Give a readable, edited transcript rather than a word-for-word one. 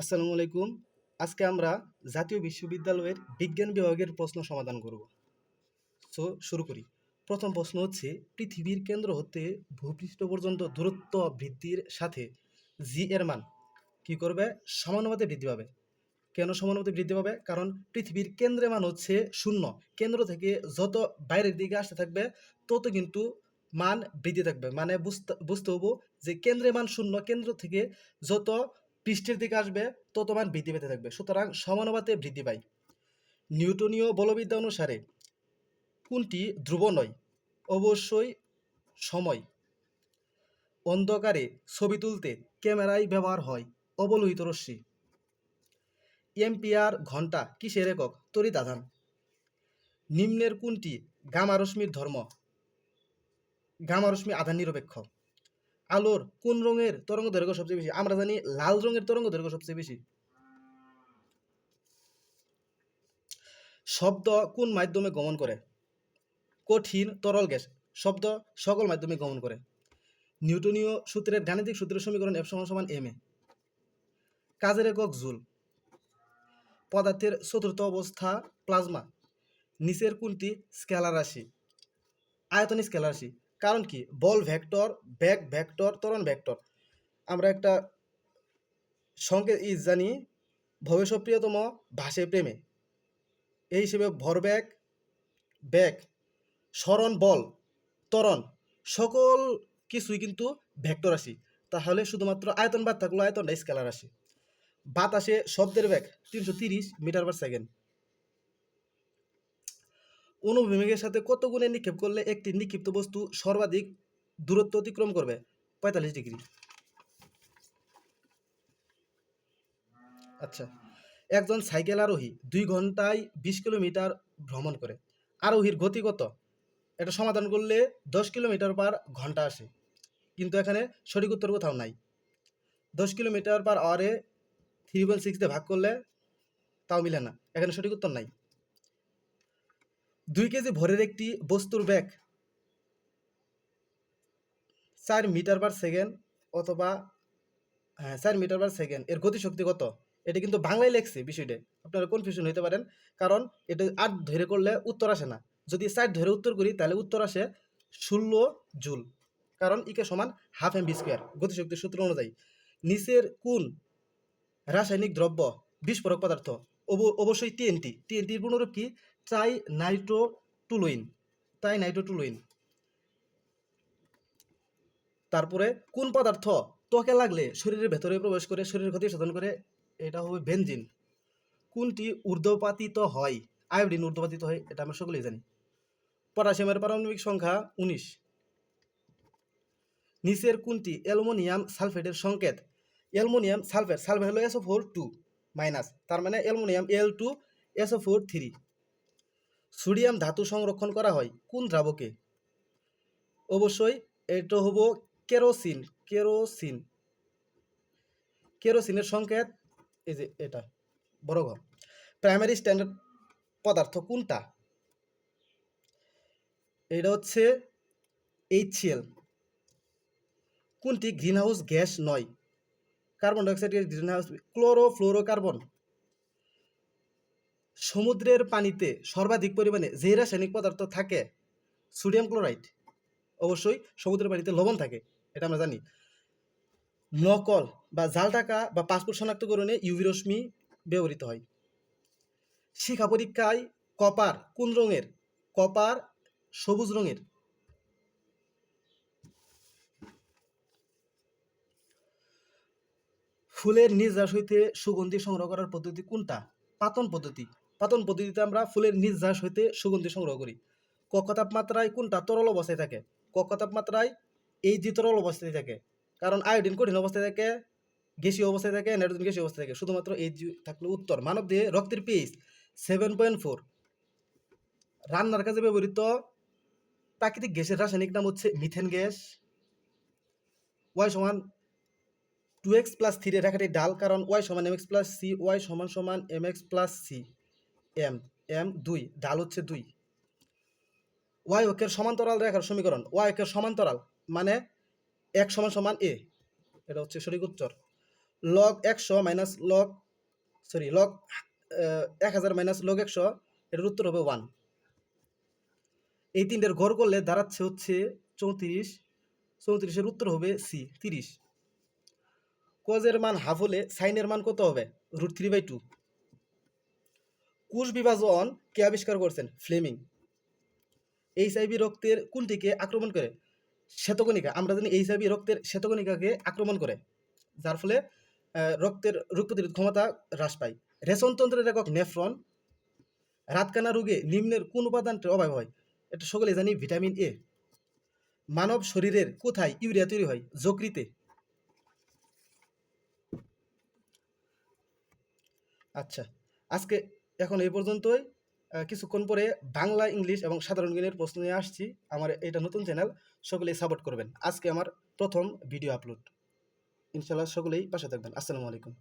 আসসালামু আলাইকুম। আজকে আমরা জাতীয় বিশ্ববিদ্যালয়ের বিজ্ঞান বিভাগের প্রশ্ন সমাধান করব। শুরু করি। প্রথম প্রশ্ন হচ্ছে, পৃথিবীর কেন্দ্র হতে ভূপৃষ্ঠ পর্যন্ত দূরত্ব বৃদ্ধির সাথে জি এর মান কি করবে? সমানুপাতে বৃদ্ধি পাবে। কেন সমানুপাতে বৃদ্ধি পাবে? কারণ পৃথিবীর কেন্দ্রের মান হচ্ছে 0। কেন্দ্র থেকে যত বাইরের দিকে আসতে থাকবে তত কিন্তু মান বৃদ্ধি থাকবে। মানে বুঝতে হবো যে কেন্দ্রের মান 0, কেন্দ্র থেকে যত পৃষ্ঠের দিকে আসবে তত মান বৃদ্ধি পেতে থাকবে। সুতরাং সমানুপাতে বৃদ্ধি পায়। নিউটনীয় বলবিদ্যা অনুসারে কোনটি ধ্রুব নয়? অবশ্যই সময়। অন্ধকারে ছবি তুলতে ক্যামেরায় ব্যবহার হয় অবলোহিত রশ্মি। এম্পিয়ার ঘন্টা কিসের একক? তড়িৎ আধান। নিম্নের কোনটি গামা রশ্মির ধর্ম? গামা রশ্মি আধান নিরপেক্ষ। আলোর কোন রঙের তরঙ্গ দৈর্ঘ্য সবচেয়ে বেশি? আমরা জানি লাল রঙের তরঙ্গ দৈর্ঘ্য সবচেয়ে বেশি। শব্দ কোন মাধ্যমে গমন করে? কঠিন তরল গ্যাস। শব্দ সকল মাধ্যমে গমন করে। নিউটনীয় সূত্রের গাণিতিক সূত্রের সমীকরণ F = ma। কাজের একক জুল। পদার্থের চতুর্থ অবস্থা প্লাজমা। নিচের কোনটি স্কেলার রাশি? আয়তন স্কেলার রাশি। কারণ কি? বল ভেক্টর, বেগ ভেক্টর, ত্বরণ ভেক্টর। আমরা একটা সংকেত জানি, ভবেশ প্রিয়তম ভাসে প্রেমে। এই হিসেবে ভরবেগ, বেগ, সরণ, বল, ত্বরণ সকল কিছুই কিন্তু ভেক্টর রাশি। তাহলে শুধুমাত্র আয়তন বাদ থাকলো, আয়তনটা স্কেলার রাশি। বাতাসে শব্দের বেগ 330 মিটার/সেকেন্ড। অনুভূমিকের সাথে কত গুণে নিক্ষেপ করলে একটি নিক্ষিপ্ত বস্তু সর্বাধিক দূরত্ব অতিক্রম করবে? 45 ডিগ্রি। আচ্ছা, একজন সাইকেল আরোহী 2 ঘন্টায় 20 কিলোমিটার ভ্রমণ করে। আরোহীর গতি কত? এটা সমাধান করলে 10 কিলোমিটার/ঘন্টা আসে, কিন্তু এখানে সঠিক উত্তর কোথাও নাই। 10 কিলোমিটার/আওয়ারে 3.6 দিয়ে ভাগ করলে তাও মিলে না, এখানে সঠিক উত্তর নাই। 2 কেজি ভরের একটি বস্তুর বেগ 4 মিটার/সেকেন্ড অথবা 4 মিটার/সেকেন্ড। এর গতিশক্তি কত? এটা কিন্তু বাংলায় লেখছে বিষয়টা, আপনারা কনফিউশন হতে পারেন, কারণ এটা 8 ধরে করলে উত্তর আসে না। যদি 4 ধরে উত্তর করি তাহলে উত্তর আসে 16 জুল, কারণ ইকে সমান হাফ mv², গতিশক্তির সূত্র অনুযায়ী। নিচের কোন রাসায়নিক দ্রব্য বিস্ফোরক পদার্থ? অবশ্যই টিএনটি। টিএনটির পুনরূপ কি? ট্রাইনাইট্রোটুলুইন। তারপরে কোন পদার্থ ত্বকে লাগলে শরীরের ভেতরে প্রবেশ করে শরীরের ক্ষতি সাধন করে? এটা হবে বেনজিন। কোনটি ঊর্ধ্বপাতিত হয়? আয়োডিন ঊর্ধ্বপাতিত হয়, এটা আমরা সকলেই জানি। পটাশিয়ামের পারমাণবিক সংখ্যা 19। নিচের কোনটি অ্যালুমিনিয়াম সালফেটের সংকেত? অ্যালুমিনিয়াম সালফেট, সালফেট হলো SO4 2 মাইনাস, তার মানে অ্যালুমিনিয়াম Al2SO4 3। সোডিয়াম ধাতু সংরক্ষণ করা হয় কোন দ্রাবকে? অবশ্যই এটা হবো কেরোসিন। কেরোসিনের সংকেত এই যে এটা বড় ঘর। প্রাইমারি স্ট্যান্ডার্ড পদার্থ কোনটা? এটা হচ্ছে HCl। কোনটি গ্রিনহাউস গ্যাস নয়? Carbon dioxide greenhouse. ক্লোরোফ্লোরোকার্বন। সমুদ্রের পানিতে সর্বাধিক পরিমাণে যে রাসায়নিক পদার্থ থাকে? Sodium chloride. অবশ্যই সমুদ্রের পানিতে লবণ থাকে, এটা আমরা জানি। নকল বা জাল টাকা বা পাসপোর্ট শনাক্তকরণে ইউভি রশ্মি ব্যবহৃত হয়। শিক্ষা পরীক্ষায় কপার কোন রঙের? কপার সবুজ রঙের। ফুলের নির্যাস হইতে সুগন্ধি সংগ্রহ করার পদ্ধতি কোনটা? পাতন পদ্ধতি। পাতন পদ্ধতিতে আমরা ফুলের নির্যাস হইতে সুগন্ধি সংগ্রহ করি। কক্ষ তাপমাত্রায় কোনটা তরল অবস্থায় থাকে? কক্ষ তাপমাত্রায় Hg তরল অবস্থায় থাকে, কারণ আয়োডিন কঠিন অবস্থায় থাকে, গ্যাসীয় অবস্থায় থাকে, নাইট্রোজেন গ্যাসীয় অবস্থায় থাকে। শুধুমাত্র Hg থাকলে উত্তর। মানব দেহে রক্তের pH 7.4। রান্নার কাজে ব্যবহৃত প্রাকৃতিক গ্যাসের রাসায়নিক নাম হচ্ছে মিথেন গ্যাস। y সমান 2x+3 রেখাটি ডাল, কারণ y সমান mx+c, y সমান mx+c, m 2, ডাল হচ্ছে 2। y অক্ষের সমান্তরাল রেখার সমীকরণ। y অক্ষের সমান্তরাল মানে x = a, এটা হচ্ছে সঠিক উত্তর। Log 100 minus log 1000 minus log 100, এটার উত্তর হবে 1। এই তিনটের গড় করলে দাঁড়াচ্ছে হচ্ছে 34। 34-এর উত্তর হবে সি, 30। কজের মান হাফ হলে সাইনের মান কত হবে? √3/2। কোষ বিভাজন কে আবিষ্কার করছেন? ফ্লেমিং। এইচআইভি রক্তের কোনটিকে আক্রমণ করে? শ্বেতকণিকা। আমরা জানি এইচআইভি রক্তের শ্বেতকণিকাকে আক্রমণ করে, যার ফলে রক্তের রোগ প্রতিরোধ ক্ষমতা হ্রাস পায়। রেচনতন্ত্রের একক নেফ্রন। রাতকানা রোগে নিম্নের কোন উপাদানটির অভাব হয়? এটা সকলে জানি, ভিটামিন এ। মানব শরীরের কোথায় ইউরিয়া তৈরি হয়? যকৃতে। আচ্ছা, আজকে এখন এই পর্যন্তই। কিছুক্ষণ পরে বাংলা, ইংলিশ এবং সাধারণ জ্ঞানের প্রশ্ন নিয়ে আসছি। আমার এটা নতুন চ্যানেল, সকলেই সাপোর্ট করবেন। আজকে আমার প্রথম ভিডিও আপলোড। ইনশাল্লাহ সকলেই পাশে থাকবেন। আসসালামু আলাইকুম।